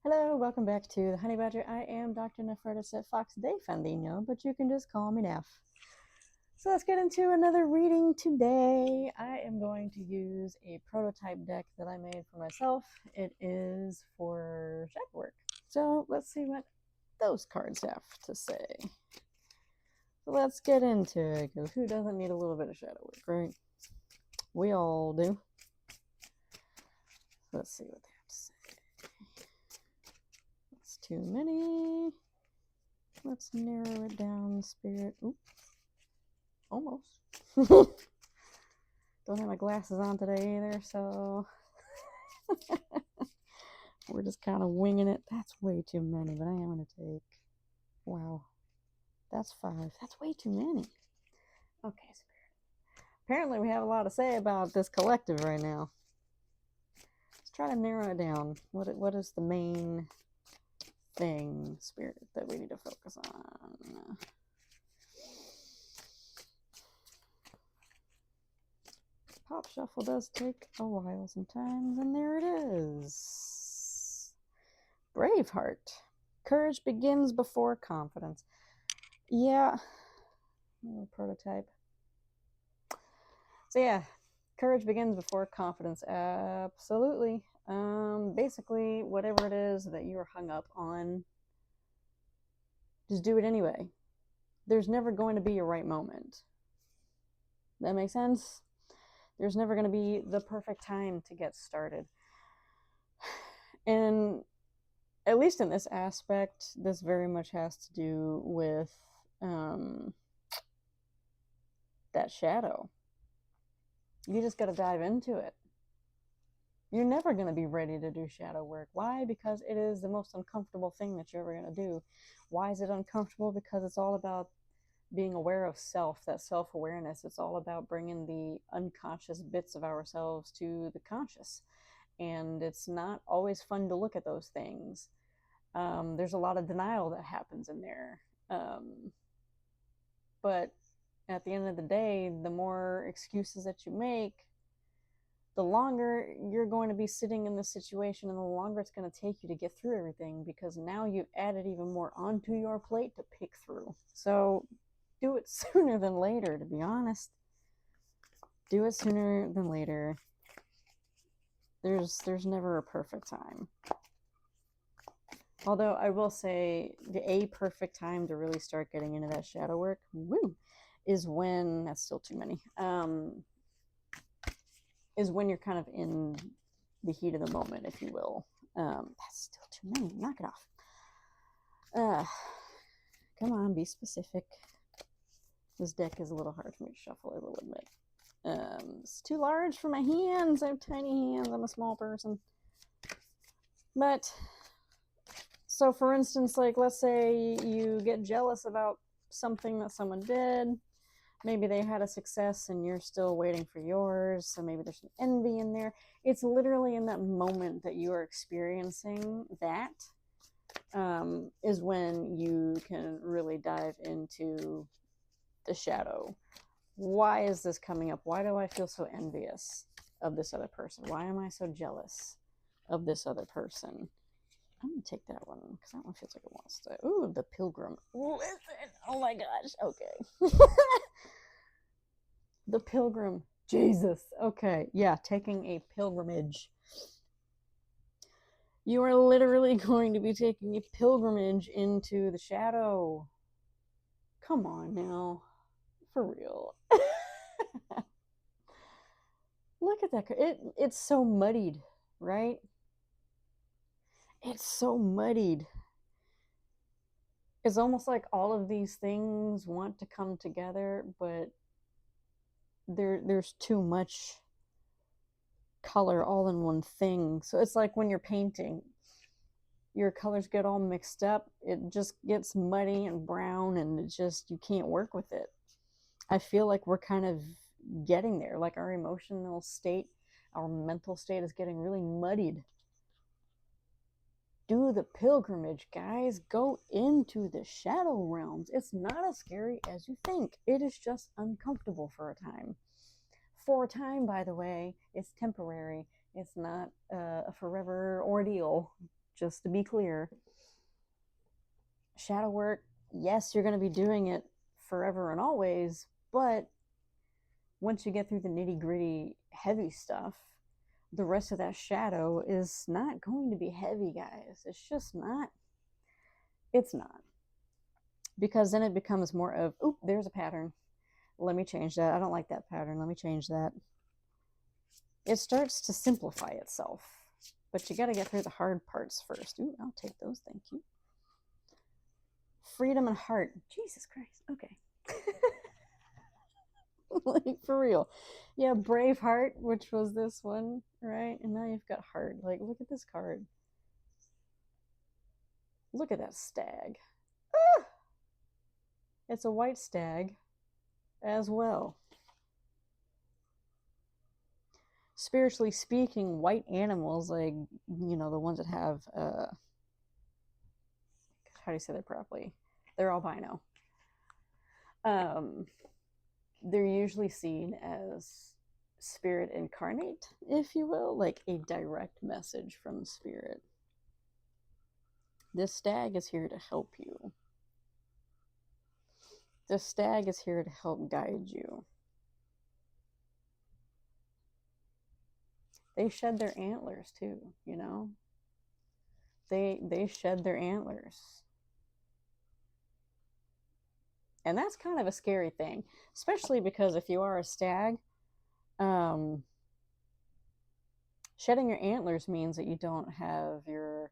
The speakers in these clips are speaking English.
Hello, welcome back to the Honey Badger. I am Dr. Nefertiti Fox de Fandino, but you can just call me Neff. So let's get into another reading today. I am going to use a prototype deck that I made for myself. It is for shadow work. So let's see what those cards have to say. So let's get into it, because who doesn't need a little bit of shadow work, right? We all do. Let's see what they have to say. That's too many. Let's narrow it down, Spirit. Oop. Almost. Don't have my glasses on today either, so we're just kind of winging it. That's way too many, but I am going to take... Wow. That's 5. That's way too many. Okay, Spirit. Apparently we have a lot to say about this collective right now. Let's try to narrow it down. What is the main thing, Spirit, that we need to focus on? Pop Shuffle does take a while sometimes, and there it is. Braveheart. Courage begins before confidence. Yeah. Little prototype. So yeah, courage begins before confidence. Absolutely. Basically, whatever it is that you are hung up on, just do it anyway. There's never going to be a right moment. That makes sense? There's never going to be the perfect time to get started. And at least in this aspect, this very much has to do with that shadow. You just got to dive into it. You're never going to be ready to do shadow work. Why? Because it is the most uncomfortable thing that you're ever going to do. Why is it uncomfortable? Because it's all about being aware of self, that self-awareness. It's all about bringing the unconscious bits of ourselves to the conscious. And it's not always fun to look at those things. There's a lot of denial that happens in there. But at the end of the day, the more excuses that you make, the longer you're going to be sitting in this situation, and the longer it's going to take you to get through everything, because now you've added even more onto your plate to pick through. So do it sooner than later, to be honest. Do it sooner than later. There's never a perfect time. Although I will say a perfect time to really start getting into that shadow work, is when, that's still too many, is when you're kind of in the heat of the moment, if you will. That's still too many. Knock it off. Come on, be specific. This deck is a little hard for me to shuffle, I will admit. It's too large for my hands. I have tiny hands. I'm a small person. But, so for instance, like, let's say you get jealous about something that someone did. Maybe they had a success and you're still waiting for yours, so maybe there's some envy in there. It's literally in that moment that you are experiencing that, is when you can really dive into the shadow. Why is this coming up? Why do I feel so envious of this other person? Why am I so jealous of this other person? I'm going to take that one, because that one feels like it wants to... Ooh, the Pilgrim. Listen! Oh my gosh. Okay. The Pilgrim. Jesus. Okay. Yeah, taking a pilgrimage. You are literally going to be taking a pilgrimage into the shadow. Come on now. For real. Look at that. It's so muddied, right? It's so muddied. It's almost like all of these things want to come together, but there's too much color all in one thing. So it's like when you're painting, your colors get all mixed up. It just gets muddy and brown, and it just, you can't work with it. I feel like we're kind of getting there. Like our emotional state, our mental state is getting really muddied. Do the pilgrimage, guys. Go into the shadow realms. It's not as scary as you think. It is just uncomfortable for a time. For a time, by the way, it's temporary. It's not a forever ordeal. just to be clear. Shadow work, yes, you're going to be doing it forever and always, but once you get through the nitty gritty heavy stuff, the rest of that shadow is not going to be heavy, guys. It's just not. It's not. Because then it becomes more of, oop, there's a pattern. Let me change that. I don't like that pattern. Let me change that. It starts to simplify itself. But you got to get through the hard parts first. Ooh, I'll take those. Thank you. Freedom and heart. Jesus Christ. Okay. Like, for real. Yeah, brave heart, which was this one, right? And now you've got heart. Like, look at this card. Look at that stag. Ah! It's a white stag as well. Spiritually speaking, white animals, like, you know, the ones that have, how do you say that properly? They're albino. They're usually seen as spirit incarnate, if you will, like a direct message from spirit. This stag is here to help you. This stag is here to help guide you. They shed their antlers too, you know? They shed their antlers. And that's kind of a scary thing, especially because if you are a stag, shedding your antlers means that you don't have your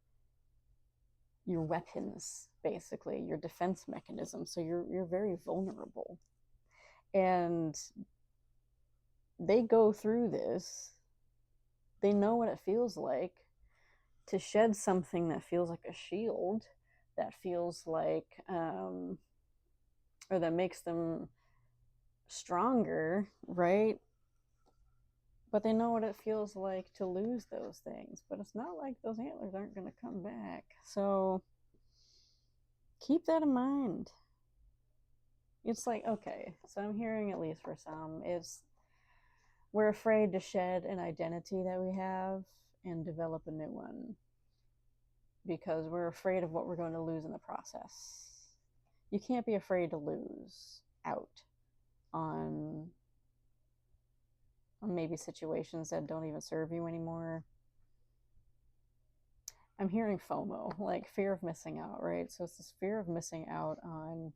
weapons, basically, your defense mechanism. So you're very vulnerable. And they go through this. They know what it feels like to shed something that feels like a shield, that feels like, or that makes them stronger, right? But they know what it feels like to lose those things. But it's not like those antlers aren't going to come back. So keep that in mind. It's like, okay, so I'm hearing, at least for some, is we're afraid to shed an identity that we have and develop a new one because we're afraid of what we're going to lose in the process. You can't be afraid to lose out on maybe situations that don't even serve you anymore. I'm hearing FOMO, like fear of missing out, right? So it's this fear of missing out on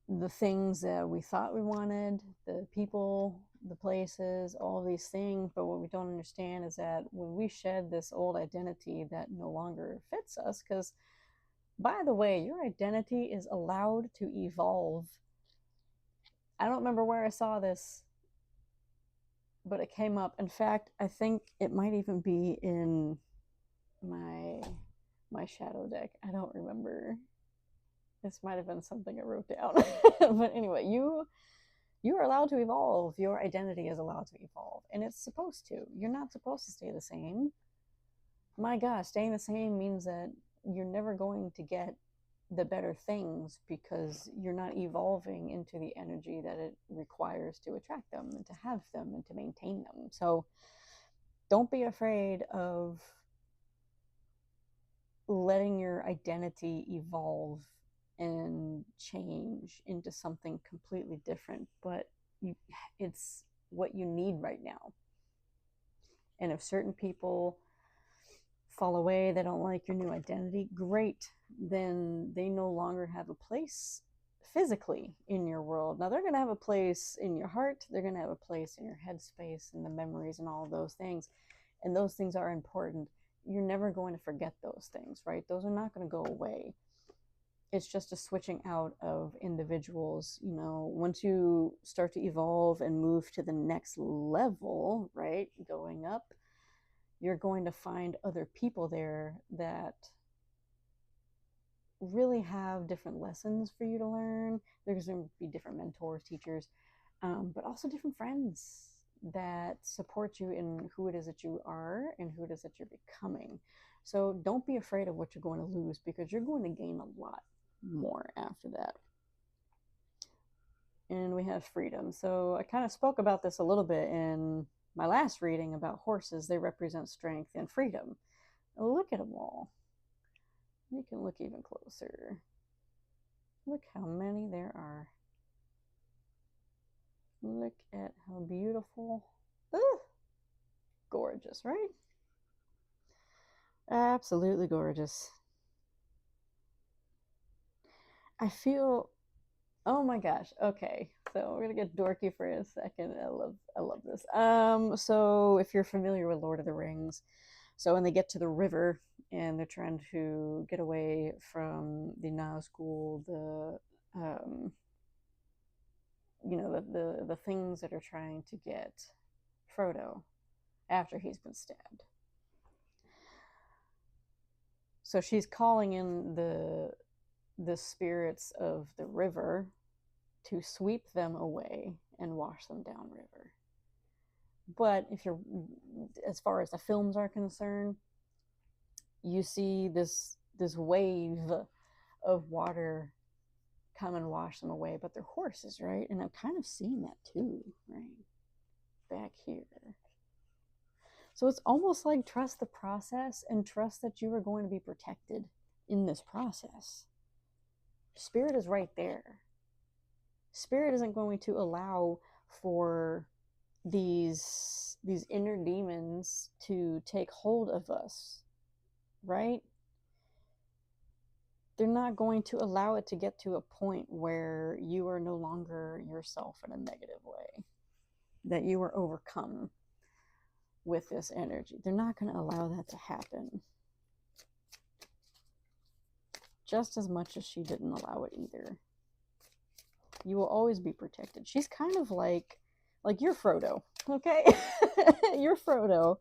the things that we thought we wanted, the people, the places, all of these things. But what we don't understand is that when we shed this old identity that no longer fits us, because by the way, your identity is allowed to evolve. I don't remember where I saw this, but it came up. In fact, I think it might even be in my shadow deck. I don't remember. This might have been something I wrote down. But anyway, you are allowed to evolve. Your identity is allowed to evolve. And it's supposed to. You're not supposed to stay the same. My gosh, staying the same means that you're never going to get the better things because you're not evolving into the energy that it requires to attract them and to have them and to maintain them. So don't be afraid of letting your identity evolve and change into something completely different, but it's what you need right now. And if certain people fall away, they don't like your new identity, great, then they no longer have a place physically in your world. Now they're going to have a place in your heart, they're going to have a place in your headspace and the memories and all of those things, and those things are important. You're never going to forget those things, right? Those are not going to go away. It's just a switching out of individuals. You know, once you start to evolve and move to the next level, right, going up, you're going to find other people there that really have different lessons for you to learn. There's going to be different mentors, teachers, but also different friends that support you in who it is that you are and who it is that you're becoming. So don't be afraid of what you're going to lose, because you're going to gain a lot more after that. And we have freedom. So I kind of spoke about this a little bit in my last reading about horses, they represent strength and freedom. Look at them all. You can look even closer. Look how many there are. Look at how beautiful. Ooh, gorgeous, right? Absolutely gorgeous. I feel, oh my gosh. Okay, so we're gonna get dorky for a second. I love this. So if you're familiar with Lord of the Rings, so when they get to the river and they're trying to get away from the Nazgul, the things that are trying to get Frodo after he's been stabbed. So she's calling in the spirits of the river to sweep them away and wash them downriver. But if you're, as far as the films are concerned, you see this wave of water come and wash them away, but they're horses, right? And I've kind of seen that too, right? Back here. So it's almost like trust the process and trust that you are going to be protected in this process. Spirit is right there. Spirit isn't going to allow for these inner demons to take hold of us, right? They're not going to allow it to get to a point where you are no longer yourself in a negative way, that you are overcome with this energy. They're not going to allow that to happen. Just as much as she didn't allow it either. You will always be protected. She's kind of like you're Frodo, okay? You're Frodo.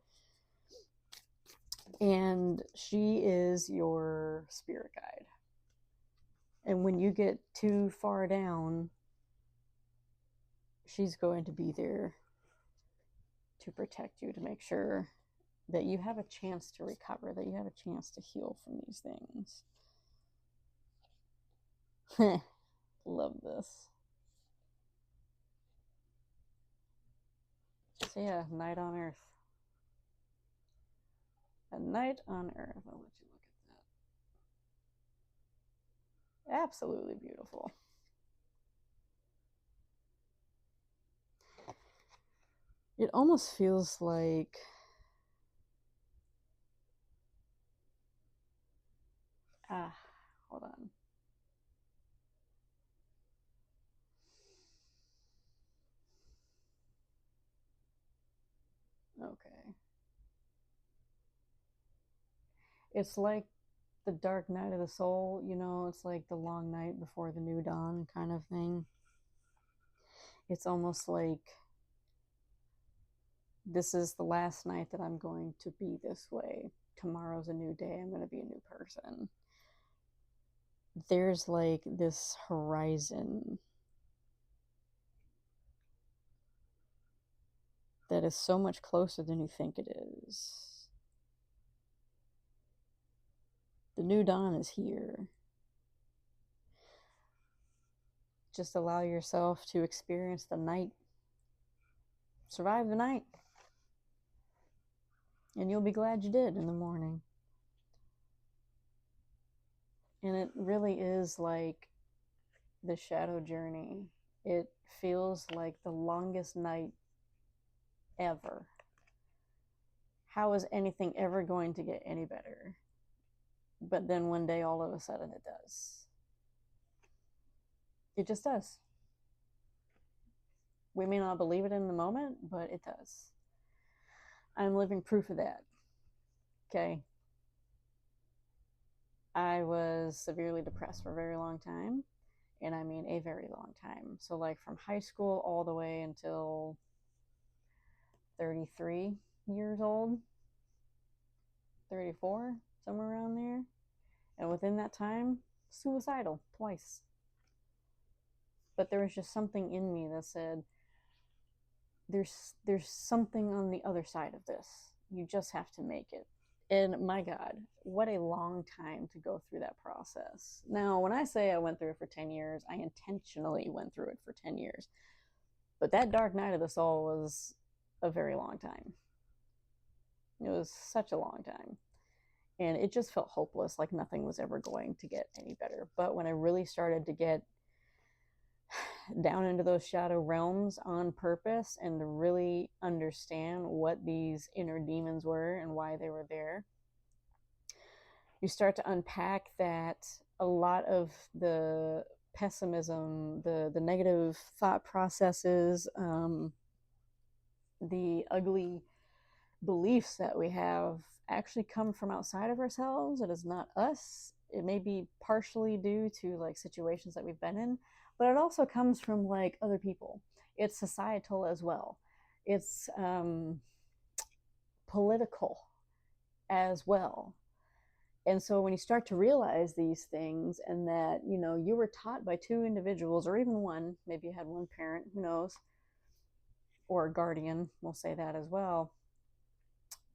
And she is your spirit guide. And when you get too far down, she's going to be there to protect you, to make sure that you have a chance to recover, that you have a chance to heal from these things. Love this. So yeah, Night on Earth. A Night on Earth. I'll let you look at that. Absolutely beautiful. It almost feels like hold on. Okay. It's like the dark night of the soul, you know, it's like the long night before the new dawn kind of thing. It's almost like this is the last night that I'm going to be this way. Tomorrow's a new day. I'm going to be a new person. There's like this horizon that is so much closer than you think it is. The new dawn is here. Just allow yourself to experience the night. Survive the night. And you'll be glad you did in the morning. And it really is like the shadow journey. It feels like the longest night ever. How is anything ever going to get any better? But then one day, all of a sudden, it does. It just does. We may not believe it in the moment, but it does. I'm living proof of that. Okay. I was severely depressed for a very long time. And I mean a very long time. So like from high school all the way until 33 years old. 34, somewhere around there. And within that time, suicidal twice. But there was just something in me that said, there's something on the other side of this. You just have to make it. And my God, what a long time to go through that process. Now, when I say I went through it for 10 years, I intentionally went through it for 10 years. But that dark night of the soul was a very long time. It was such a long time. And it just felt hopeless, like nothing was ever going to get any better. But when I really started to get down into those shadow realms on purpose and to really understand what these inner demons were and why they were there, you start to unpack that a lot of the pessimism, the negative thought processes, the ugly beliefs that we have actually come from outside of ourselves. It is not us. It may be partially due to like situations that we've been in, but it also comes from like other people. It's societal as well. It's political as well. And so when you start to realize these things, and that, you know, you were taught by two individuals, or even one, maybe you had one parent, who knows, or a guardian, we'll say that as well.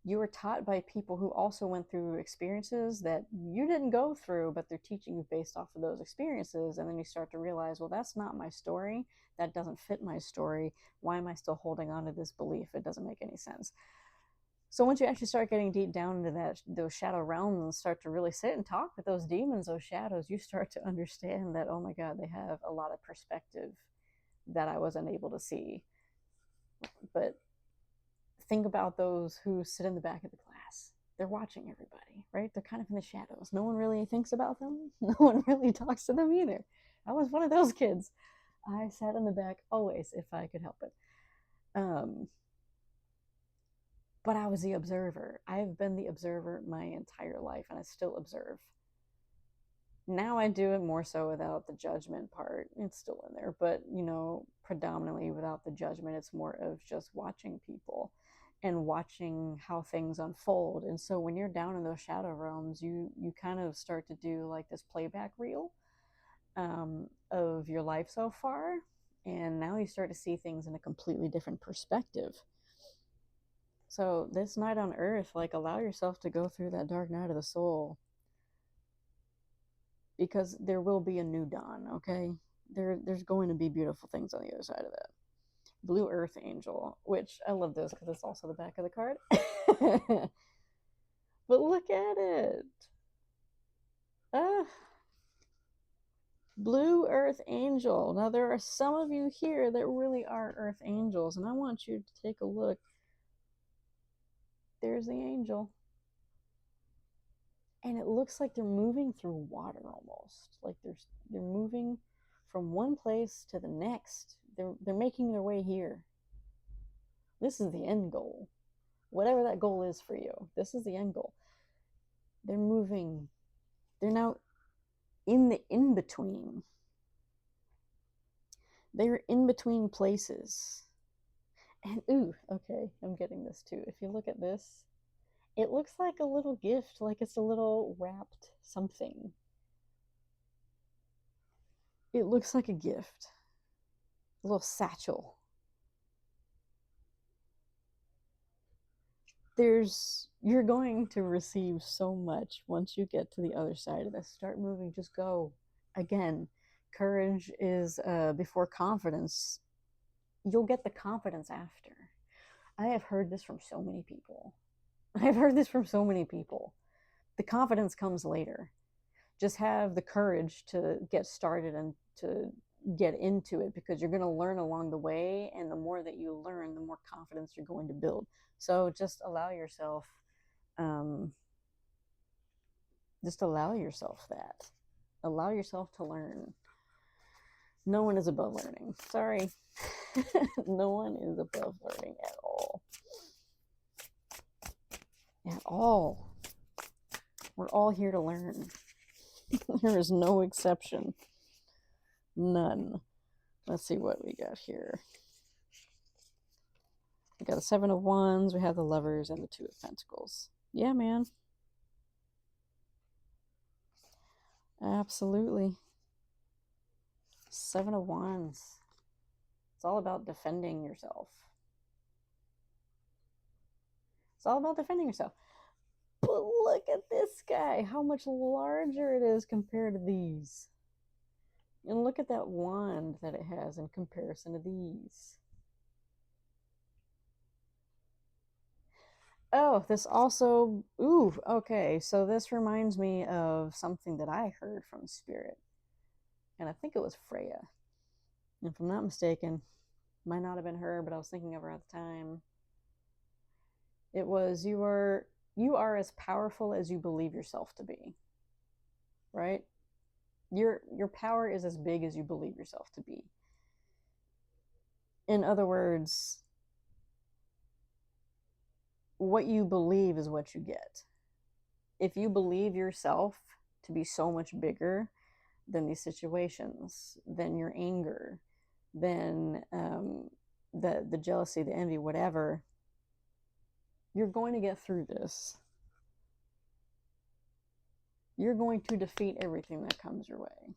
You were taught by people who also went through experiences that you didn't go through, but they're teaching you based off of those experiences. And then you start to realize, well, that's not my story. That doesn't fit my story. Why am I still holding on to this belief? It doesn't make any sense. So once you actually start getting deep down into those shadow realms and start to really sit and talk with those demons, those shadows, you start to understand that, oh my God, they have a lot of perspective that I wasn't able to see. But think about those who sit in the back of the class. They're watching everybody, right? They're kind of in the shadows. No one really thinks about them. No one really talks to them either. I was one of those kids. I sat in the back always if I could help it. But I was the observer. I've been the observer my entire life, and I still observe. Now I do it more so without the judgment part. It's still in there, but, you know, predominantly without the judgment. It's more of just watching people and watching how things unfold. And so when you're down in those shadow realms, you kind of start to do like this playback reel of your life so far. And now you start to see things in a completely different perspective. So this night on earth, like, allow yourself to go through that dark night of the soul, because there will be a new dawn. Okay, there's going to be beautiful things on the other side of that. Blue Earth Angel, which I love this because it's also the back of the card. But look at it. Blue Earth Angel. Now there are some of you here that really are Earth Angels, and I want you to take a look. There's the angel. And it looks like they're moving through water almost. Like they're moving from one place to the next. They're making their way here. This is the end goal. Whatever that goal is for you, this is the end goal. They're moving. They're now in the in-between. They're in between places. And ooh, okay, I'm getting this too. If you look at this, it looks like a little gift, like it's a little wrapped something. It looks like a gift. A little satchel. You're going to receive so much once you get to the other side of this. Start moving, just go. Again, courage is before confidence. You'll get the confidence after. I have heard this from so many people. The confidence comes later. Just have the courage to get started and to get into it, because you're going to learn along the way, and the more that you learn, the more confidence you're going to build. So just allow yourself that. Allow yourself to learn. No one is above learning. Sorry. No one is above learning at all. At all. We're all here to learn. There is no exception. None. Let's see what we got here. We got the 7 of Wands, we have the Lovers, and the 2 of Pentacles. Yeah, man. Absolutely. 7 of Wands. It's all about defending yourself. It's all about defending yourself. But look at this guy. How much larger it is compared to these. And look at that wand that it has in comparison to these. Oh, this also, ooh, okay. So this reminds me of something that I heard from Spirit, and I think it was Freya. If I'm not mistaken, might not have been her, but I was thinking of her at the time. It was you are as powerful as you believe yourself to be, right? Your power is as big as you believe yourself to be. In other words, what you believe is what you get. If you believe yourself to be so much bigger than these situations, than your anger, than the jealousy, the envy, whatever, you're going to get through this. You're going to defeat everything that comes your way.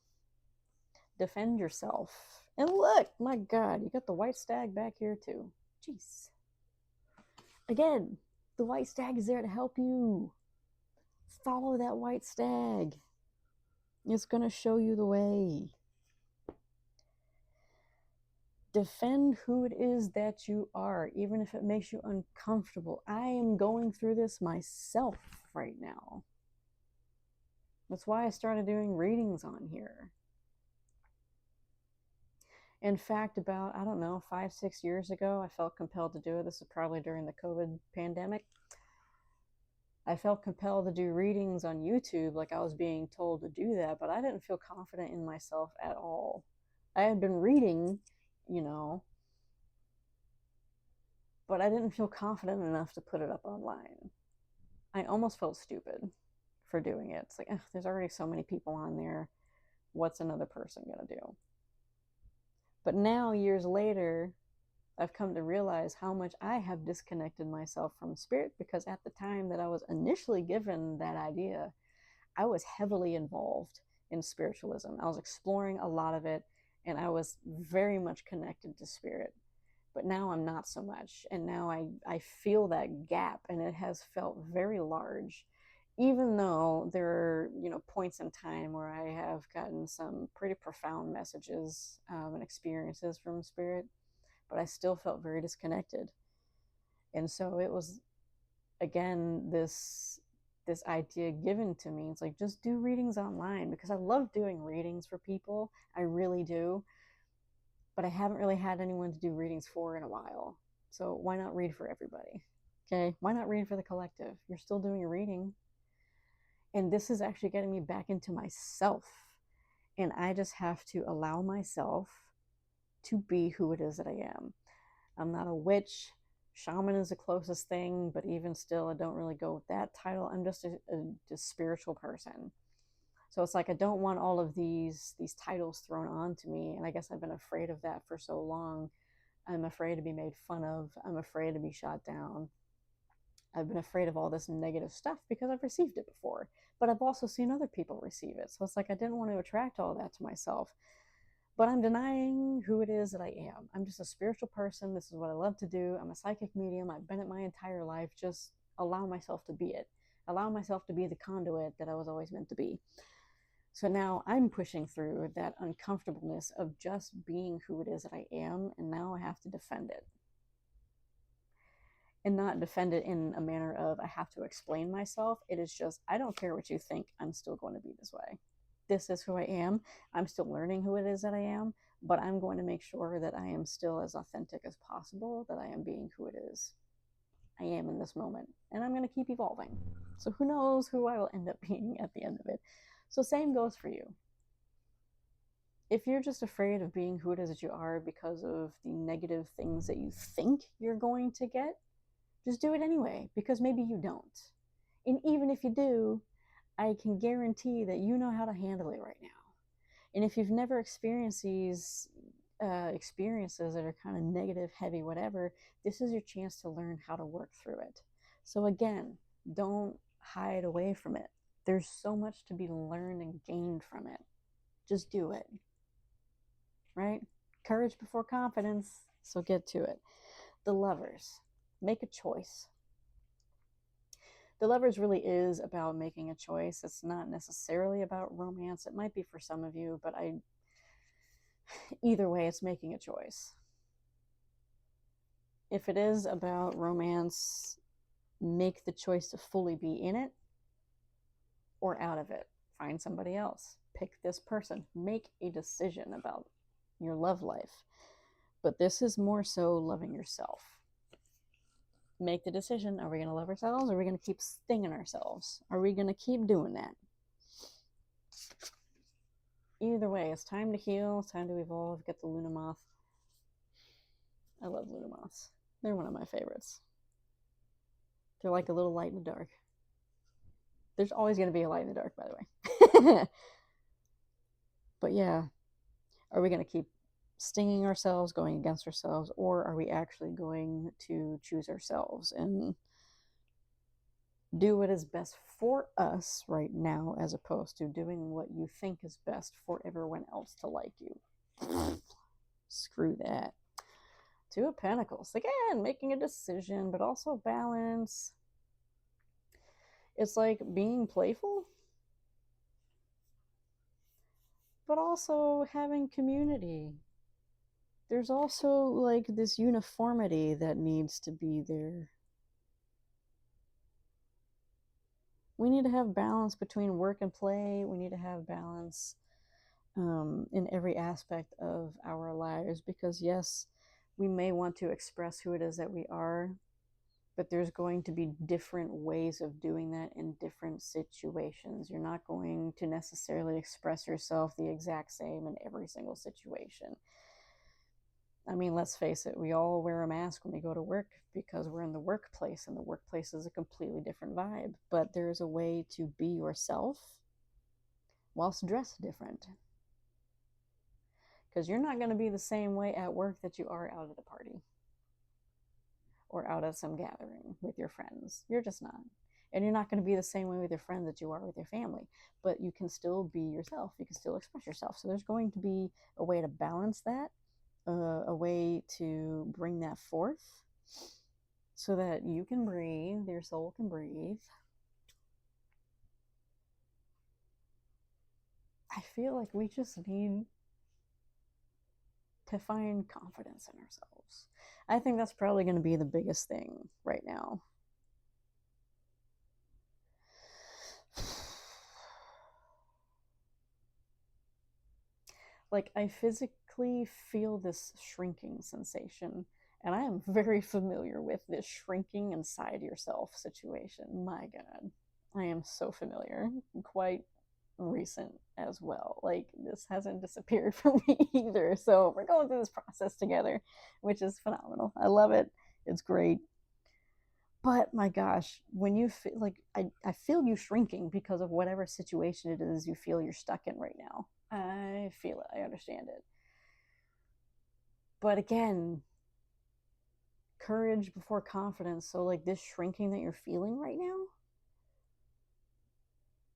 Defend yourself. And look, my God, you got the white stag back here too. Jeez. Again, the white stag is there to help you. Follow that white stag. It's going to show you the way. Defend who it is that you are, even if it makes you uncomfortable. I am going through this myself right now. That's why I started doing readings on here. In fact, about, I don't know, 5-6 years ago, I felt compelled to do it. This is probably during the COVID pandemic. I felt compelled to do readings on YouTube, like I was being told to do that, but I didn't feel confident in myself at all. I had been reading, you know, but I didn't feel confident enough to put it up online. I almost felt stupid for doing it. It's like, there's already so many people on there. What's another person going to do? But now, years later, I've come to realize how much I have disconnected myself from spirit, because at the time that I was initially given that idea, I was heavily involved in spiritualism. I was exploring a lot of it, and I was very much connected to spirit. But now I'm not so much. And now I feel that gap, and it has felt very large. Even though there are, points in time where I have gotten some pretty profound messages and experiences from spirit, but I still felt very disconnected. And so it was, again, this idea given to me. It's like, just do readings online, because I love doing readings for people. I really do. But I haven't really had anyone to do readings for in a while. So why not read for everybody? Okay, why not read for the collective? You're still doing a reading. And this is actually getting me back into myself. And I just have to allow myself to be who it is that I am. I'm not a witch. Shaman is the closest thing, but even still, I don't really go with that title. I'm just a spiritual person. So it's like, I don't want all of these titles thrown onto me. And I guess I've been afraid of that for so long. I'm afraid to be made fun of. I'm afraid to be shot down. I've been afraid of all this negative stuff because I've received it before. But I've also seen other people receive it. So it's like, I didn't want to attract all that to myself. But I'm denying who it is that I am. I'm just a spiritual person. This is what I love to do. I'm a psychic medium. I've been it my entire life. Just allow myself to be it. Allow myself to be the conduit that I was always meant to be. So now I'm pushing through that uncomfortableness of just being who it is that I am, and now I have to defend it. And not defend it in a manner of I have to explain myself. It is just, I don't care what you think, I'm still going to be this way. This is who I am. I'm still learning who it is that I am, but I'm going to make sure that I am still as authentic as possible, that I am being who it is I am in this moment. And I'm going to keep evolving. So who knows who I will end up being at the end of it. So same goes for you. If you're just afraid of being who it is that you are because of the negative things that you think you're going to get, just do it anyway, because maybe you don't. And even if you do, I can guarantee that you know how to handle it right now. And if you've never experienced these experiences that are kind of negative, heavy, whatever, this is your chance to learn how to work through it. So again, don't hide away from it. There's so much to be learned and gained from it. Just do it. Right? Courage before confidence. So get to it. The Lovers. Make a choice. The Lovers really is about making a choice. It's not necessarily about romance. It might be for some of you, but either way, it's making a choice. If it is about romance, make the choice to fully be in it or out of it. Find somebody else. Pick this person. Make a decision about your love life. But this is more so loving yourself. Make the decision. Are we going to love ourselves? Or are we going to keep stinging ourselves? Are we going to keep doing that? Either way, it's time to heal. It's time to evolve. Get the Luna Moth. I love Luna Moths. They're one of my favorites. They're like a little light in the dark. There's always going to be a light in the dark, by the way. But yeah, are we going to keep stinging ourselves, going against ourselves, or are we actually going to choose ourselves and do what is best for us right now, as opposed to doing what you think is best for everyone else to like you? Screw that. Two of Pentacles. Again, making a decision, but also balance. It's like being playful, but also having community. There's also like this uniformity that needs to be there. We need to have balance between work and play. We need to have balance in every aspect of our lives, because yes, we may want to express who it is that we are, but there's going to be different ways of doing that in different situations. You're not going to necessarily express yourself the exact same in every single situation. I mean, let's face it, we all wear a mask when we go to work because we're in the workplace, and the workplace is a completely different vibe. But there's a way to be yourself whilst dressed different. Because you're not going to be the same way at work that you are out at a party or out at some gathering with your friends. You're just not. And you're not going to be the same way with your friends that you are with your family. But you can still be yourself. You can still express yourself. So there's going to be a way to balance that. A way to bring that forth so that you can breathe, your soul can breathe. I feel like we just need to find confidence in ourselves. I think that's probably going to be the biggest thing right now. Like, I physically feel this shrinking sensation, and I am very familiar with this shrinking inside yourself situation. My God, I am so familiar. Quite recent as well. Like, this hasn't disappeared from me either. So we're going through this process together, which is phenomenal. I love it. It's great. But my gosh, when you feel like I feel you shrinking because of whatever situation it is you feel you're stuck in right now. I feel it. I understand it. But again, courage before confidence. So like this shrinking that you're feeling right now,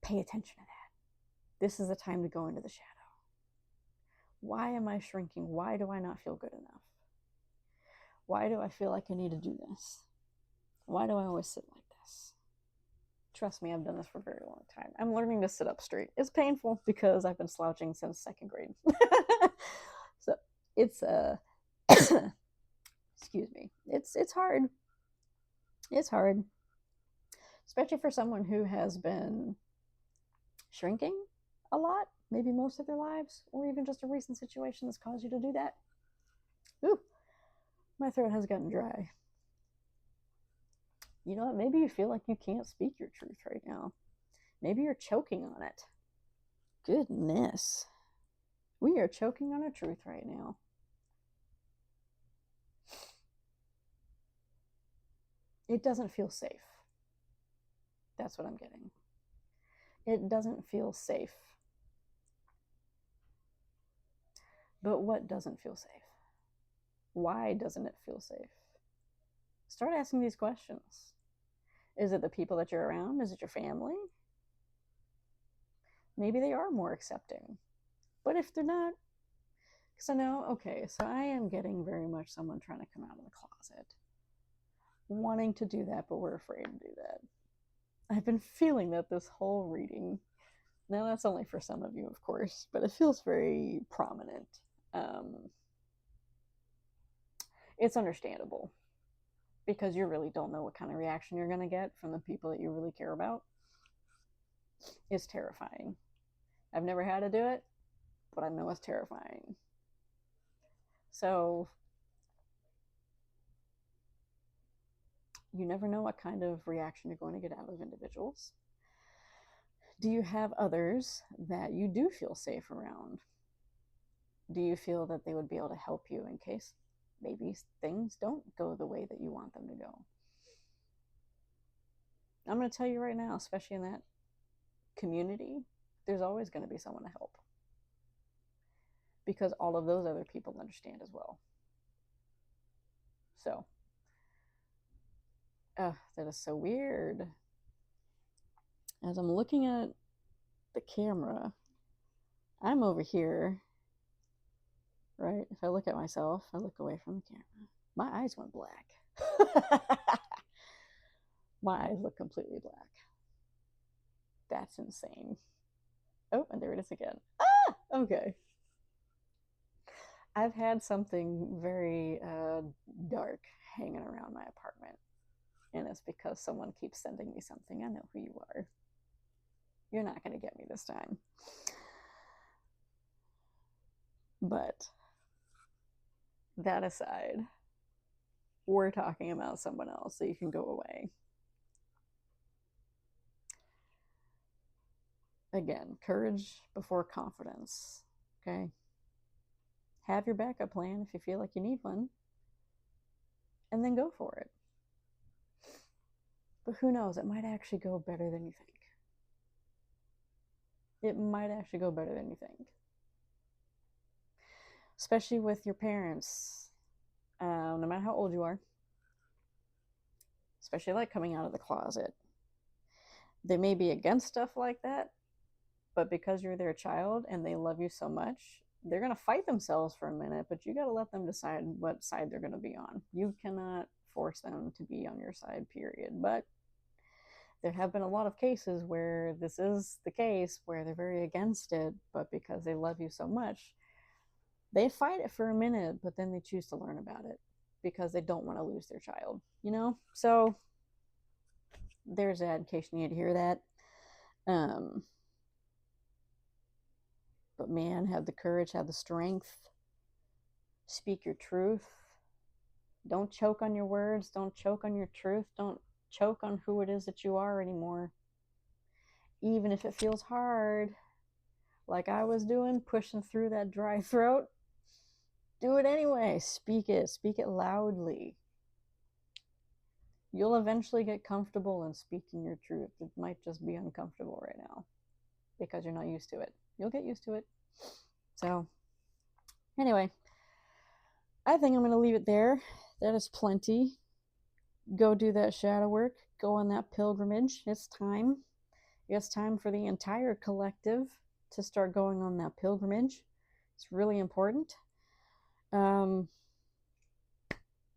pay attention to that. This is the time to go into the shadow. Why am I shrinking? Why do I not feel good enough? Why do I feel like I need to do this? Why do I always sit like this? Trust me, I've done this for a very long time. I'm learning to sit up straight. It's painful because I've been slouching since second grade. So it's excuse me. It's hard. It's hard. Especially for someone who has been shrinking a lot, maybe most of their lives, or even just a recent situation that's caused you to do that. Ooh, my throat has gotten dry. You know what? Maybe you feel like you can't speak your truth right now. Maybe you're choking on it. Goodness. We are choking on a truth right now. It doesn't feel safe. That's what I'm getting. It doesn't feel safe. But what doesn't feel safe? Why doesn't it feel safe? Start asking these questions. Is it the people that you're around? Is it your family? Maybe they are more accepting. But if they're not, because I know, okay, so I am getting very much someone trying to come out of the closet. Wanting to do that, but we're afraid to do that. I've been feeling that this whole reading. Now, that's only for some of you, of course, but it feels very prominent. It's understandable. because you really don't know what kind of reaction you're going to get from the people that you really care about, is terrifying. I've never had to do it, but I know it's terrifying. So you never know what kind of reaction you're going to get out of individuals. Do you have others that you do feel safe around? Do you feel that they would be able to help you in case maybe things don't go the way that you want them to go? I'm going to tell you right now, especially in that community, there's always going to be someone to help, because all of those other people understand as well. So, that is so weird. As I'm looking at the camera, I'm over here, right? If I look at myself, I look away from the camera. My eyes went black. My eyes look completely black. That's insane. Oh, and there it is again. Ah! Okay. I've had something very dark hanging around my apartment. And it's because someone keeps sending me something. I know who you are. You're not going to get me this time. But that aside, we're talking about someone else, so you can go away. Again, courage before confidence. Okay? Have your backup plan if you feel like you need one. And then go for it. But who knows? It might actually go better than you think. It might actually go better than you think. Especially with your parents. No matter how old you are. Especially like coming out of the closet. They may be against stuff like that, but because you're their child and they love you so much, they're going to fight themselves for a minute, but you got to let them decide what side they're going to be on. You cannot force them to be on your side, period. But there have been a lot of cases where this is the case, where they're very against it, but because they love you so much, they fight it for a minute, but then they choose to learn about it because they don't want to lose their child, you know? So there's that, in case you need to hear that. But man, have the courage, have the strength, speak your truth. Don't choke on your words, don't choke on your truth, don't choke on who it is that you are anymore. Even if it feels hard, like I was doing, pushing through that dry throat, do it anyway. Speak it loudly. You'll eventually get comfortable in speaking your truth. It might just be uncomfortable right now because you're not used to it. You'll get used to it. So, anyway, I think I'm going to leave it there. That is plenty. Go do that shadow work. Go on that pilgrimage. It's time. It's time for the entire collective to start going on that pilgrimage. It's really important. I'm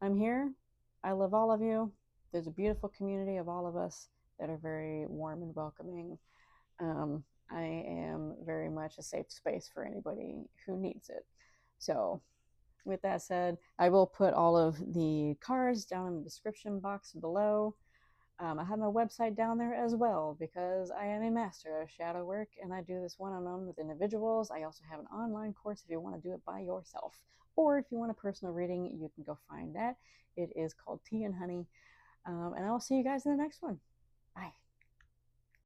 here. I love all of you. There's a beautiful community of all of us that are very warm and welcoming. I am very much a safe space for anybody who needs it. So, with that said, I will put all of the cards down in the description box below. I have my website down there as well because I am a master of shadow work and I do this one-on-one with individuals. I also have an online course if you want to do it by yourself, or if you want a personal reading, you can go find that. It is called Tea and Honey. And I will see you guys in the next one. Bye.